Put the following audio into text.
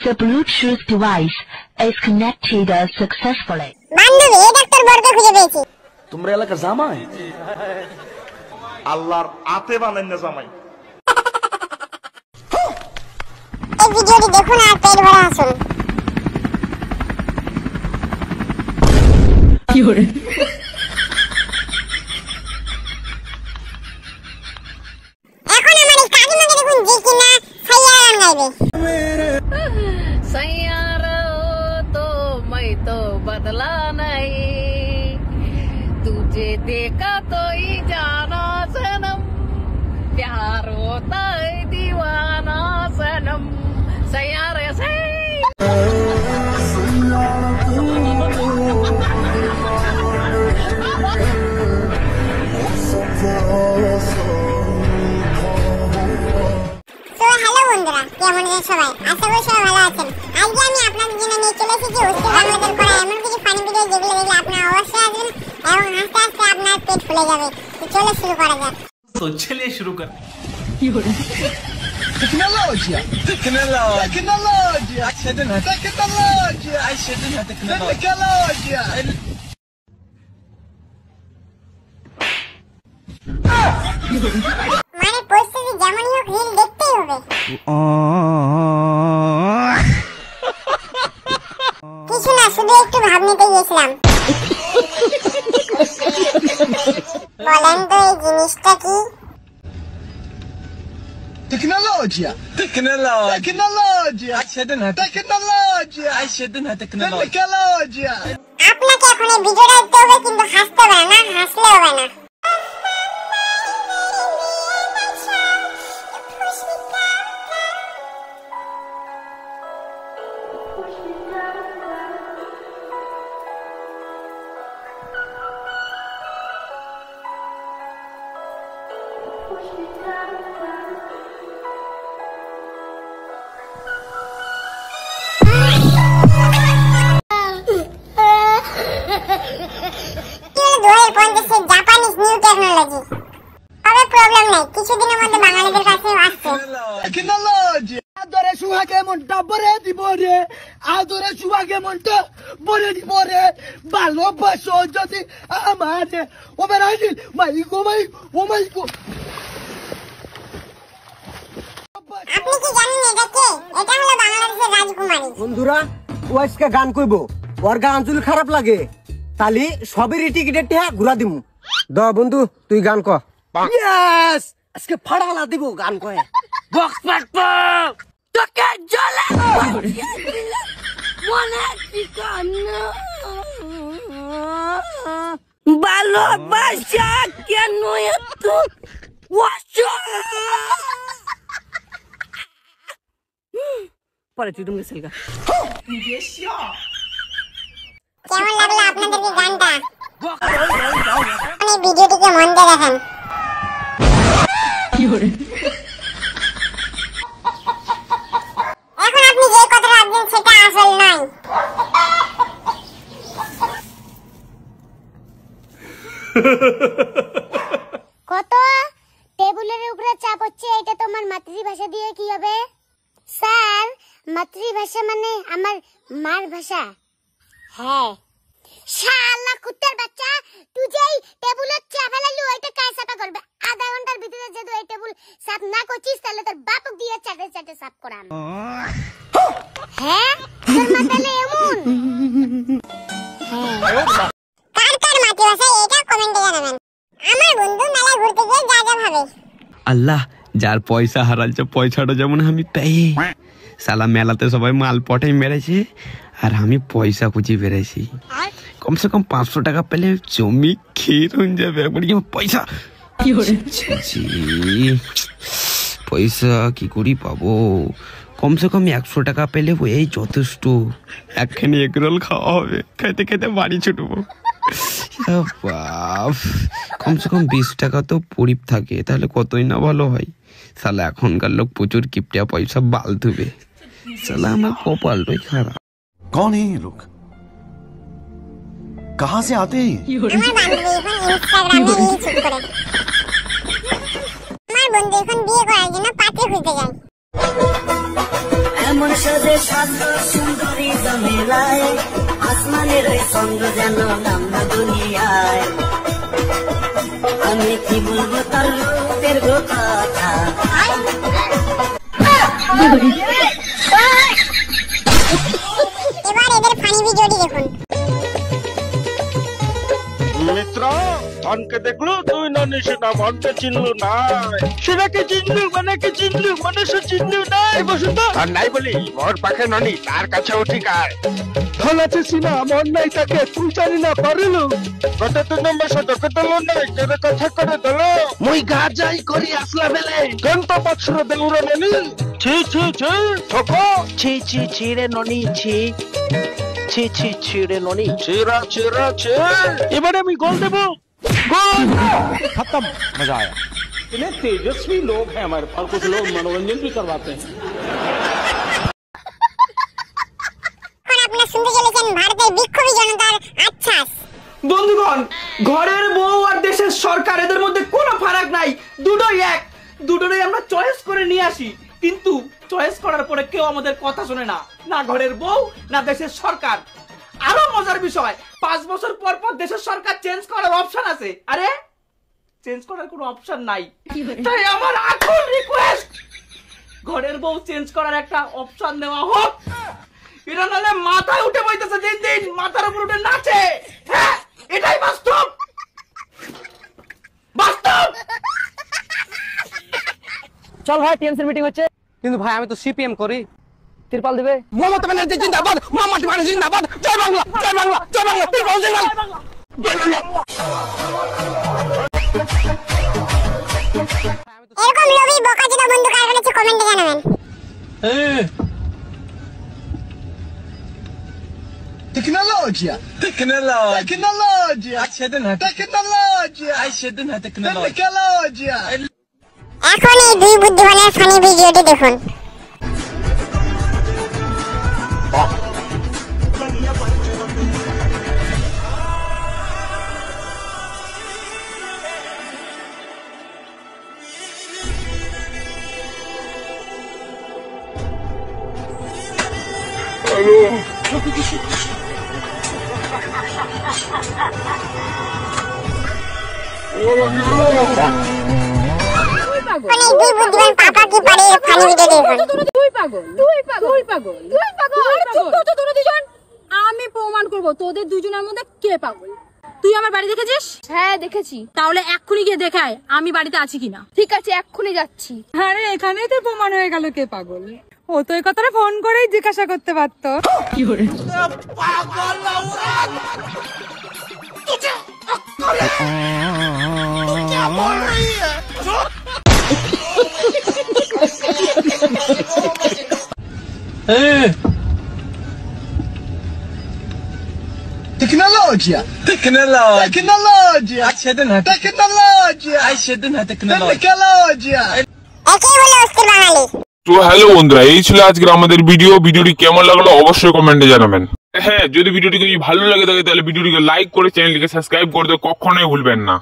The Bluetooth device is connected successfully. বান্ধবী এই doctor বড়কে খুঁজে পেয়েছি। তোমরা এলাকার জামাই আল্লাহর আতে বানান না জামাই। এই ভিডিওটি দেখুন আর পেট ভরা হাসুন। কি হরে এখন আমার এই কাকিমাকে দেখুন যে কিনা সাইয়ারা গান গাইবে। सैयारा तो मैं तो बदला नहीं, तुझे देखा तो ही जाना सनम, प्यार होता है दीवाना सनम, सैयारे से কেমন আছেন সবাই? আশা করি সবাই ভালো আছেন। আজকে আমি আপনাদের জন্য নিয়ে চলে এসেছি উস্তাদ আমাদের করা এমন কিছু ফানি ভিডিও যেগুলো দেখলে আপনারা অবশ্যই আসবেন এবং হাসতে হাসতে আপনার পেট ফুলে যাবে। তো চলো শুরু করা যাক। তো চলিए शुरू कर। কি হরে Tecnologia, মানে পরিস্থিতি যেমনই হোক রিল দেখতেই হবে। কিছু না, শুধু একটু ভাব নিতে গিয়েছিলাম। বলেন তো এই জিনিসটা কি? Tecnologia. আপনাকে এখন এই ভিডিওটা দেখতে হবে, কিন্তু হাসতে হবে না, হাসলে হবে না। জাপানিজ নিউ টেকনোলজি হবে, প্রবলেম নাই, কিছুদিনের মধ্যে বাঙালিদের কাছে আসছে। Adore suage monta bore di bore, adore suage monta bore di bore, ballo basso jodi amate, o beradil, mai o mai go. আপনি কি জানেন এটা কে? এটা হলো বাংলাদেশের রাজকুমারী। বন্ধুরা ও আজকে গান কইবো, ওর গান যদি খারাপ লাগে তাহলে সবেরই টিকিটের টাকা ঘুরা দিমু। দ বন্ধু তুই গান ক। ইয়েস, আজকে ফাড়ালা দিব গান কয়ে। বক্স পাটপো তোকে জ্বলে মনে ঠিকানা ভালোবাসা কেন এত পরে তুই তুমি সেলগা। কেমন লাগলো আপনাদেরকে গানটা? এই ভিডিওটিকে মন দিয়ে দেখেন। কি হরে এখন আপনি যে কথাটা ভাবছেন সেটা আসল নয়। কত টেবিলের উপরে চাপ হচ্ছে, এটা তোমার মাতৃভাষা দিয়ে কি হবে? স্যার, মাতৃভাষা মানে আমার মার ভাষা। হ্যাঁ, শালা কুত্তার বাচ্চা, তুই যেই টেবিলের চাপ ফেলালি ওইটা কাজ সাফা করবে। আধা ঘন্টার ভিতরে যদি ওই টেবিল সাফ না করছিস তাহলে তোর বাপক দিয়ে চাটে চাটে সাফ করাম। হ্যাঁ, তোর মাথালে এমন। কার কার মাতৃভাষা এটা কমেন্টে জানাবেন। আমার বন্ধু মেলায় ঘুরতে গিয়ে যা যা ভাবে। আল্লাহ, যার পয়সা হারাচ্ছে পয়সাটা যেমন আমি পেয়ে, সালা মেলাতে সবাই মাল পটাই মেরেছে আর আমি পয়সা খুঁজে বেড়েছি। কমসে কম 500 টাকা পেলে জমি ক্ষীর হয়ে যাবে। একবার পয়সা কি হরে পয়সা কি করি পাবো? কমসে কম 100 টাকা পেলে এই যথেষ্ট, একখানি এগরোল খাওয়া হবে, খেতে খেতে বাড়ি ছুটবো। বাপ, কমসে কম 20 টাকা তো পরিপ থাকে, তাহলে কতই না ভালো হয়। সালা এখনকার লোক প্রচুর কিপটা পয়সা বাল ধুবে। সালা আমার কপালটাই খারাপ। कौन है ये लोग? कहाँ से आते हैं? আমার বান্ধবী এখন ইনস্টাগ্রামে রিল শুট করে। আমার বন্ধু এখন বিয়ে করার জন্য পাত্রী খুঁজতে যায়। এমন সাজে সাধ্য সুন্দরী জমেলায়, আসমানের ওই চন্দ্র যেন নামলো দুনিয়ায়। আমি কি বলবো তার রূপের কথা। এবার এদের ফানি ভিডিওটি দেখুন। মিত্র ধনকে দেখলো তুই ননি সেটা মনকে চিনলু না, সেটাকে চিনলু মানে কি চিনলু মানে সে চিনলু নাই বসুন্ধ আর নাই বলি মোর পাখে ননি তার কাছেও ঠিক আয়। ধন আছে সিনা মন নাই তাকে তুই জানি না পারিলু, কত দিন মেশে তোকে দিল নাই কেন কথা করে দিল। মুই গা যাই করি আসলা বেলে গন্ত বছর দেউর ননি ছি ছি ছি ঠকো ছি ছি ছি রে ননি ছি ছি ছি ছি রে ননি ছিরা ছিরা ছি। এবারে আমি গোল দেবো, गोल खत्म, मजा आया। इतने तेजस्वी लोग हैं हमारे पास, कुछ लोग मनोरंजन भी करवाते हैं। আপনারা শুনতে চলেছেন ভারতের বিক্ষোভী জনতার আচ্ছাস। বন্ধুগণ, ঘরের বউ আর দেশের সরকার এদের মধ্যে কোনো ফারাক নাই, দুটোই এক। দুটোই আমরা চয়েস করে নিয়ে আসি, কিন্তু চয়েস করার পরে কেউ আমাদের কথা শোনে না, না ঘরের বউ না দেশের সরকার। আরো মজার বিষয়, 5 বছর পর পর দেশের সরকার চেঞ্জ করার অপশন আছে। আরে চেঞ্জ করার কোনো অপশন নাই, তাই আমার আকুল রিকোয়েস্ট ঘরের বউ চেঞ্জ করার একটা অপশন দেওয়া হোক। এরা নালে মাথায় উঠে বইতেছে, দিন দিন মাথার উপর উঠে নাচে। হ্যাঁ, এটাই বাস্তব বাস্তব। চল ভাই, টিএমসি মিটিং হচ্ছে। কিন্তু ভাই আমি তো সিপিএম করি। তিরপাল দিবে। মমতা ব্যানার্জি জিন্দাবাদ, মামাটি ব্যানার্জি জিন্দাবাদ, জয় বাংলা জয় বাংলা জয় বাংলা, তিরপাল জিন্দাবাদ। এরকম লোভী বোকাচোদা বন্ধু কার কাছে কমেন্টে জানাবেন। Tecnologia, tecnologia, tecnologia. এখন এই দুই বুদ্ধিমানের ফানি ভিডিওটি দেখুন। দুই বুদ্ধিমান পাকা কি পারে ফানি ভিডিও দেখুন। তুই পাগল, তুই পাগল, তুই পাগল, তুই পাগল। চুপ কর তো তোরা দুজন। আমি প্রমাণ করব তোদের দুজনের মধ্যে কে পাগল। তুই আমার বাড়ি দেখেছিস? হ্যাঁ দেখেছি। তাহলে এক্ষুনি গিয়ে দেখায় আমি বাড়িতে আছি কিনা। ঠিক আছে, এক্ষুনি যাচ্ছি। আরে এখানেই তো প্রমাণ হয়ে গেল কে পাগল। ও তো এই কথাটা ফোন করেই জিজ্ঞাসা করতে পারতো। কি করে Tecnologia, tecnologia, tecnologia. একেই বলে অস্থির বাঙালি। তো হ্যালো বন্ধুরা, এই ছিল আজকের আমাদের ভিডিওটি কেমন লাগলো অবশ্যই কমেন্টে জানাবেন। হ্যাঁ, যদি ভিডিওটি ভালো লাগে থাকে তাহলে ভিডিওটিকে লাইক করে চ্যানেলটিকে সাবস্ক্রাইব করতে কখনোই ভুলবেন না।